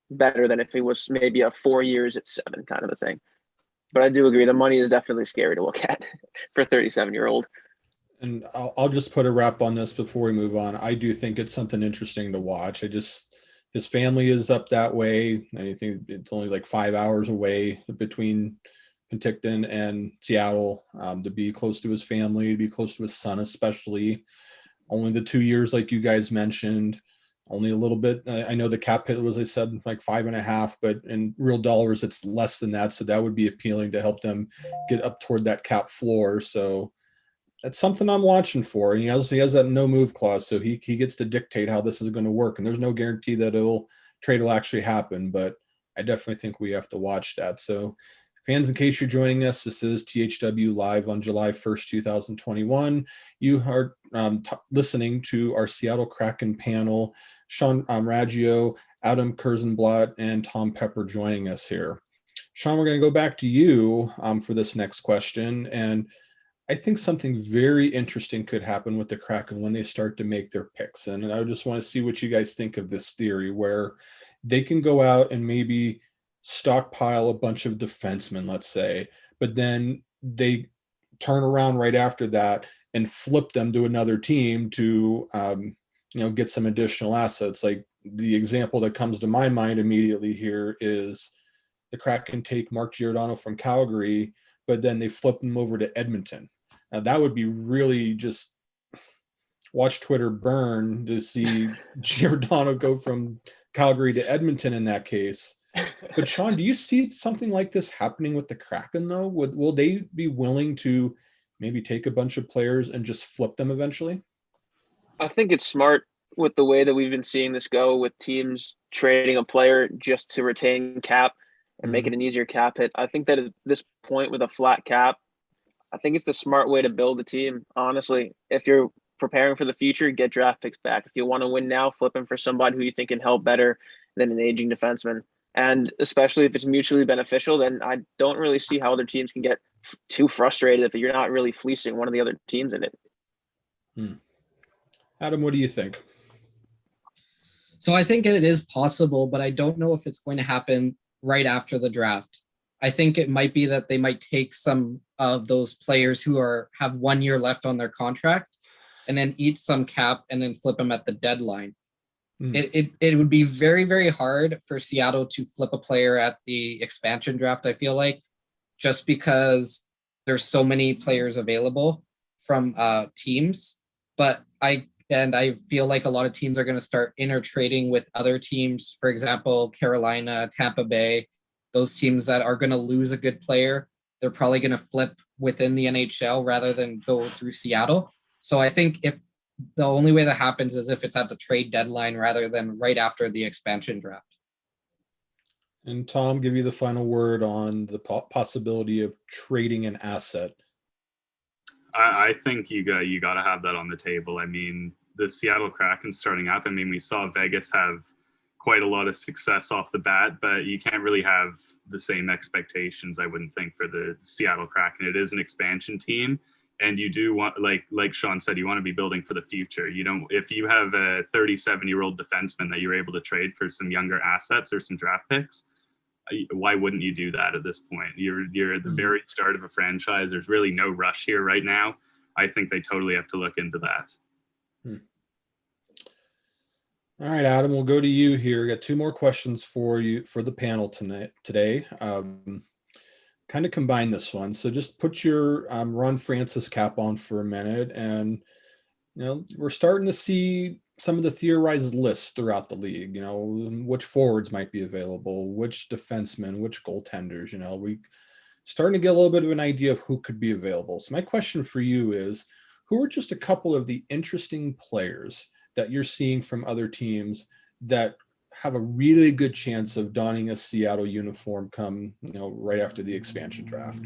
better than if it was maybe a 4 years at 7 kind of a thing. But I do agree, the money is definitely scary to look at for a 37-year-old. And I'll just put a wrap on this before we move on. I do think it's something interesting to watch. His family is up that way. I think it's only like 5 hours away between Penticton and Seattle, to be close to his family, to be close to his son, especially. Only the 2 years, like you guys mentioned, only a little bit. I know the cap hit was, I said, like 5.5, but in real dollars, it's less than that. So that would be appealing to help them get up toward that cap floor. So that's something I'm watching for. And he has that no move clause, so he gets to dictate how this is going to work. And there's no guarantee that trade will actually happen, but I definitely think we have to watch that. So fans, in case you're joining us, this is THW Live on July 1st, 2021. You are listening to our Seattle Kraken panel. Sean Raggio, Adam Kierszenblat, and Tom Pepper joining us here. Sean, we're going to go back to you for this next question. And I think something very interesting could happen with the Kraken when they start to make their picks. And I just want to see what you guys think of this theory where they can go out and maybe stockpile a bunch of defensemen, let's say, but then they turn around right after that and flip them to another team to, get some additional assets. Like the example that comes to my mind immediately here is the Kraken take Mark Giordano from Calgary, but then they flip him over to Edmonton. Now that would be really just watch Twitter burn to see Giordano go from Calgary to Edmonton in that case. But Sean, do you see something like this happening with the Kraken though? Will they be willing to maybe take a bunch of players and just flip them eventually? I think it's smart with the way that we've been seeing this go with teams trading a player just to retain cap and make it an easier cap hit. I think that at this point with a flat cap, I think it's the smart way to build a team. Honestly, if you're preparing for the future, get draft picks back. If you want to win now, flip them for somebody who you think can help better than an aging defenseman. And especially if it's mutually beneficial, then I don't really see how other teams can get too frustrated if you're not really fleecing one of the other teams in it. Adam, what do you think? So I think it is possible, but I don't know if it's going to happen right after the draft. I think it might be that they might take some of those players who have 1 year left on their contract and then eat some cap and then flip them at the deadline. It would be very, very hard for Seattle to flip a player at the expansion draft, I feel like, just because there's so many players available from teams. But I feel like a lot of teams are going to start intertrading with other teams. For example, Carolina, Tampa Bay, those teams that are going to lose a good player, they're probably going to flip within the NHL rather than go through Seattle. So I think if the only way that happens is if it's at the trade deadline rather than right after the expansion draft. And Tom, give you the final word on the possibility of trading an asset. I think you got to have that on the table. I mean, the Seattle Kraken starting up. I mean, we saw Vegas have quite a lot of success off the bat, but you can't really have the same expectations, I wouldn't think, for the Seattle Kraken. It is an expansion team, and you do want, like Sean said, you want to be building for the future. You don't, if you have a 37-year-old defenseman that you're able to trade for some younger assets or some draft picks, why wouldn't you do that at this point? You're at the very start of a franchise. There's really no rush here right now. I think they totally have to look into that. All right, Adam, we'll go to you here. Got two more questions for you for the panel today. Kind of combine this one. So just put your Ron Francis cap on for a minute. And, we're starting to see some of the theorized lists throughout the league, which forwards might be available, which defensemen, which goaltenders, we starting to get a little bit of an idea of who could be available. So my question for you is, who are just a couple of the interesting players that you're seeing from other teams that have a really good chance of donning a Seattle uniform come, right after the expansion draft?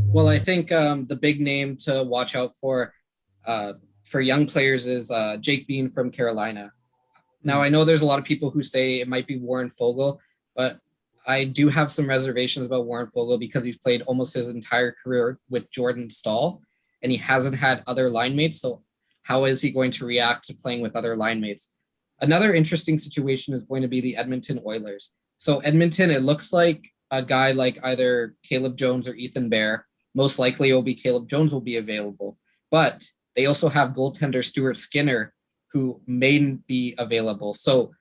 Well, I think the big name to watch out for for young players is Jake Bean from Carolina. Now, I know there's a lot of people who say it might be Warren Fogle, but I do have some reservations about Warren Fogle because he's played almost his entire career with Jordan Stahl, and he hasn't had other line mates. So how is he going to react to playing with other line mates? Another interesting situation is going to be the Edmonton Oilers. So Edmonton, it looks like a guy like either Caleb Jones or Ethan Bear. Most likely it will be Caleb Jones will be available. But they also have goaltender Stuart Skinner, who may be available. So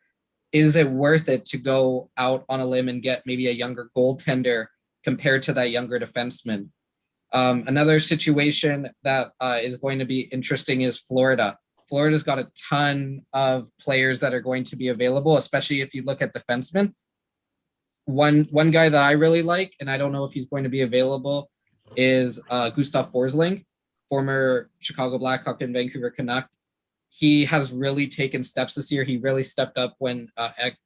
is it worth it to go out on a limb and get maybe a younger goaltender compared to that younger defenseman? Another situation that is going to be interesting is Florida. Florida's got a ton of players that are going to be available, especially if you look at defensemen. One guy that I really like, and I don't know if he's going to be available, is Gustav Forsling, former Chicago Blackhawk and Vancouver Canuck. He has really taken steps this year. He really stepped up when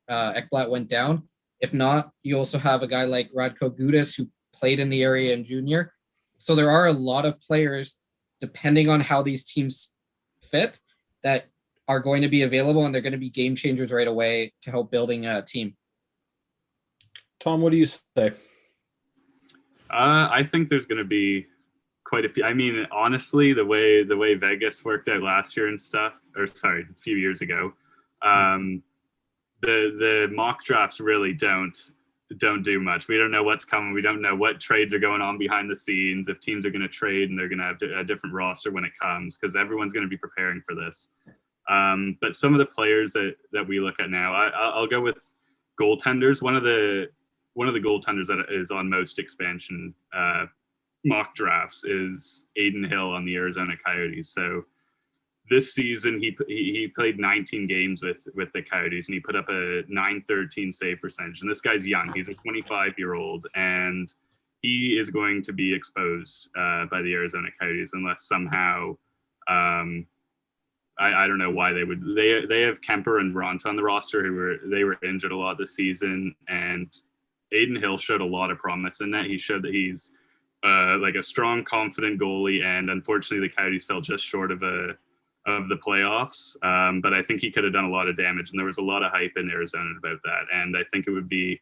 Ekblad went down. If not, you also have a guy like Radko Gudas, who played in the area in junior. So there are a lot of players, depending on how these teams fit, that are going to be available, and they're going to be game changers right away to help building a team. Tom, what do you say? I think there's going to be quite a few. I mean, honestly, the way Vegas worked out last year and stuff, or sorry, a few years ago, the mock drafts really don't do much. We don't know what's coming. We don't know what trades are going on behind the scenes, if teams are going to trade and they're going to have a different roster when it comes, because everyone's going to be preparing for this. But some of the players that we look at now, I'll go with goaltenders. One of the goaltenders that is on most expansion mock drafts is Aiden Hill on the Arizona Coyotes. So this season he played 19 games with the Coyotes, and he put up a .913 save percentage. And this guy's young; he's a 25-year-old, and he is going to be exposed by the Arizona Coyotes unless somehow. I don't know why they would. They have Kemper and Bront on the roster who were injured a lot this season, and Aiden Hill showed a lot of promise in that. He showed that he's like a strong, confident goalie, and unfortunately, the Coyotes fell just short of the playoffs. But I think he could have done a lot of damage, and there was a lot of hype in Arizona about that. And I think it would be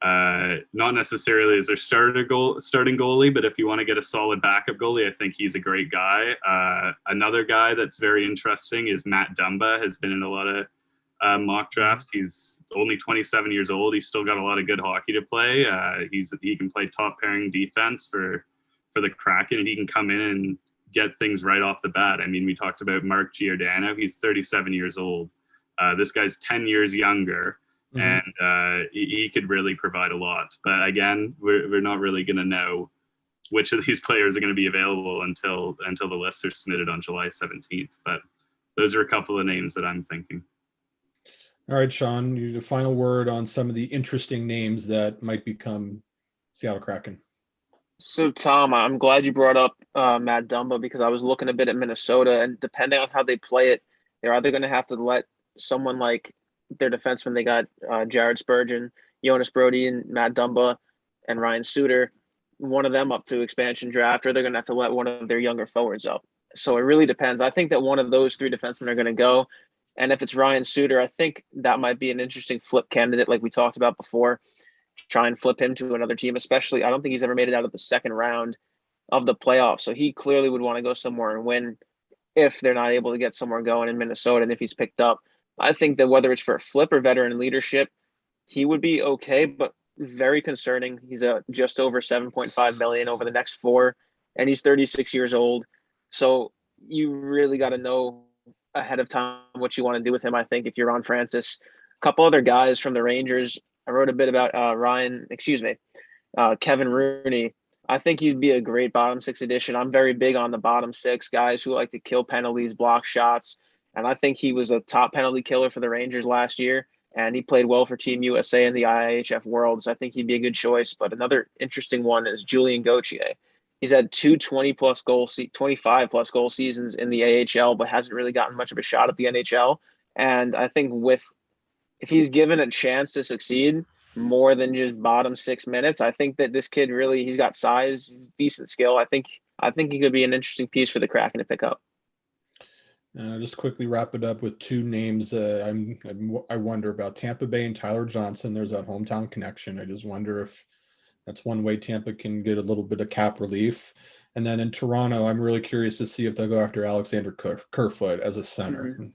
not necessarily as their starting goalie, but if you want to get a solid backup goalie, I think he's a great guy. Another guy that's very interesting is Matt Dumba. Has been in a lot of mock drafts. He's only 27 years old. He's still got a lot of good hockey to play. He can play top pairing defense for the Kraken, and he can come in and get things right off the bat. I mean, we talked about Mark Giordano. He's 37 years old. This guy's 10 years younger, and he could really provide a lot. But again, we're not really going to know which of these players are going to be available until the lists are submitted on July 17th. But those are a couple of names that I'm thinking. All right, Sean, you the final word on some of the interesting names that might become Seattle Kraken. So, Tom, I'm glad you brought up Matt Dumba, because I was looking a bit at Minnesota, and depending on how they play it, they're either going to have to let someone like their defenseman, they got Jared Spurgeon, Jonas Brody, and Matt Dumba, and Ryan Suter, one of them up to expansion draft, or they're going to have to let one of their younger forwards up. So it really depends. I think that one of those three defensemen are going to go. And if it's Ryan Suter, I think that might be an interesting flip candidate, like we talked about before. Try and flip him to another team, especially I don't think he's ever made it out of the second round of the playoffs. So he clearly would want to go somewhere and win if they're not able to get somewhere going in Minnesota. And if he's picked up, I think that whether it's for a flip or veteran leadership, he would be okay, but very concerning. He's just over 7.5 million over the next 4, and he's 36 years old. So you really got to know ahead of time what you want to do with him. I think if you're Ron Francis, a couple other guys from the Rangers, I wrote a bit about Kevin Rooney. I think he'd be a great bottom 6 addition. I'm very big on the bottom 6 guys who like to kill penalties, block shots. And I think he was a top penalty killer for the Rangers last year. And he played well for Team USA in the IIHF Worlds. I think he'd be a good choice. But another interesting one is Julien Gauthier. He's had 2 25 plus goal seasons in the AHL, but hasn't really gotten much of a shot at the NHL. And I think if he's given a chance to succeed more than just bottom 6 minutes, I think that this kid he's got size, decent skill. I think he could be an interesting piece for the Kraken to pick up. Just quickly wrap it up with two names I wonder about: Tampa Bay and Tyler Johnson. There's that hometown connection. I just wonder if that's one way Tampa can get a little bit of cap relief. And then in Toronto, I'm really curious to see if they'll go after Alexander Kerfoot as a center.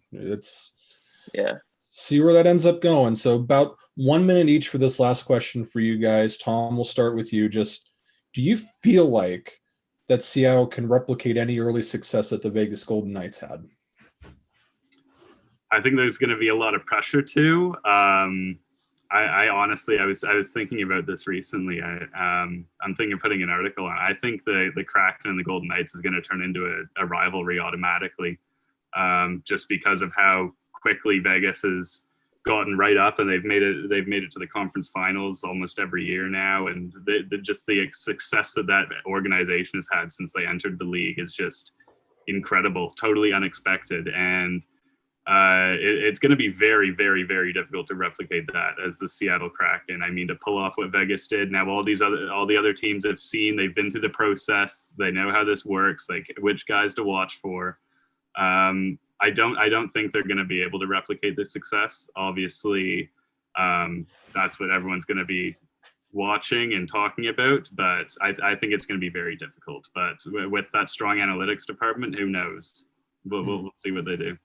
See where that ends up going. So about 1 minute each for this last question for you guys. Tom, we'll start with you. Just, do you feel like that Seattle can replicate any early success that the Vegas Golden Knights had? I think there's going to be a lot of pressure too. I honestly, I was thinking about this recently. I'm thinking of putting an article on. I think the Kraken and the Golden Knights is going to turn into a rivalry automatically, just because of how quickly Vegas has gotten right up, and they've made it to the conference finals almost every year now, and just the success that organization has had since they entered the league is just incredible, totally unexpected, and it's going to be very, very, very difficult to replicate that as the Seattle Kraken. I mean, to pull off what Vegas did. Now all the other teams have seen, they've been through the process, they know how this works, like which guys to watch for. I don't think they're going to be able to replicate this success. Obviously, that's what everyone's going to be watching and talking about, but I think it's going to be very difficult. But with that strong analytics department, who knows? We'll see what they do.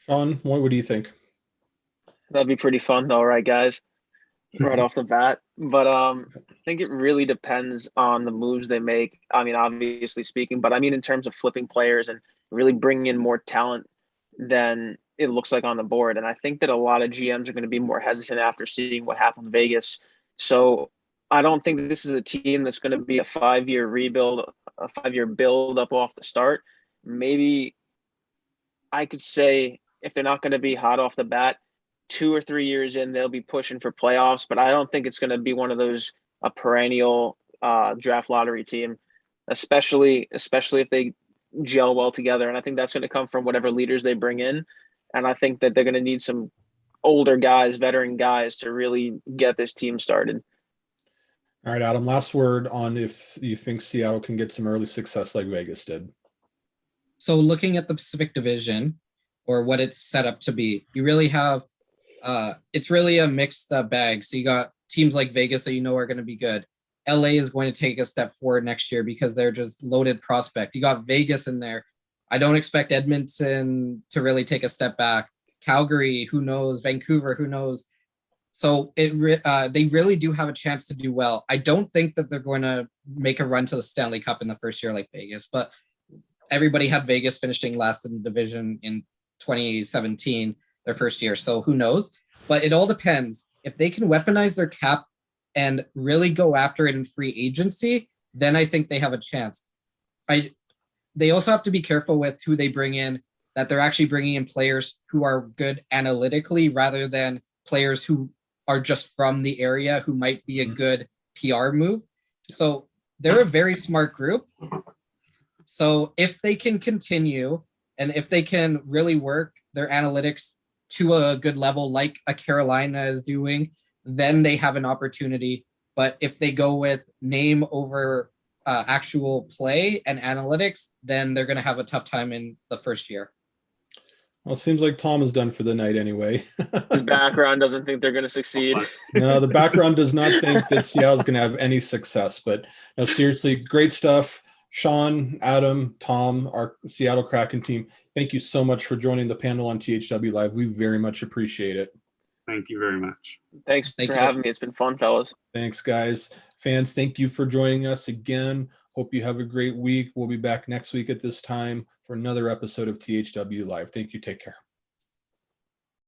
Sean, what do you think? That'd be pretty fun though, right, guys? Right off the bat. But I think it really depends on the moves they make. I mean, obviously speaking, but I mean in terms of flipping players and really bringing in more talent than it looks like on the board. And I think that a lot of GMs are going to be more hesitant after seeing what happened in Vegas. So I don't think that this is a team that's going to be a 5-year rebuild, a 5-year build up off the start. Maybe I could say if they're not going to be hot off the bat, 2 or 3 years in, they'll be pushing for playoffs. But I don't think it's going to be one of those a perennial draft lottery team, especially if they gel well together. And I think that's going to come from whatever leaders they bring in. And I think that they're going to need some older guys, veteran guys, to really get this team started. All right, Adam, last word on if you think Seattle can get some early success like Vegas did. So looking at the Pacific Division, or what it's set up to be, you really have it's really a mixed bag. So you got teams like Vegas that you know are going to be good. LA is going to take a step forward next year because they're just loaded prospect. You got Vegas in there. I don't expect Edmonton to really take a step back. Calgary, who knows? Vancouver, who knows? So they really do have a chance to do well. I don't think that they're going to make a run to the Stanley Cup in the first year like Vegas, but everybody had Vegas finishing last in the division in 2017, their first year. So who knows? But it all depends. If they can weaponize their cap and really go after it in free agency, then I think they have a chance. They also have to be careful with who they bring in, that they're actually bringing in players who are good analytically rather than players who are just from the area who might be a good PR move. So they're a very smart group. So if they can continue and if they can really work their analytics to a good level like a Carolina is doing, then they have an opportunity. But if they go with name over actual play and analytics, then they're going to have a tough time in the first year. Well, it seems like Tom is done for the night anyway. His background doesn't think they're going to succeed. No, the background does not think that Seattle's going to have any success. But no, seriously, great stuff. Sean, Adam, Tom, our Seattle Kraken team, thank you so much for joining the panel on THW Live. We very much appreciate it. Thank you very much. Thanks for having me. It's been fun, fellas. Thanks, guys. Fans, thank you for joining us again. Hope you have a great week. We'll be back next week at this time for another episode of THW Live. Thank you. Take care.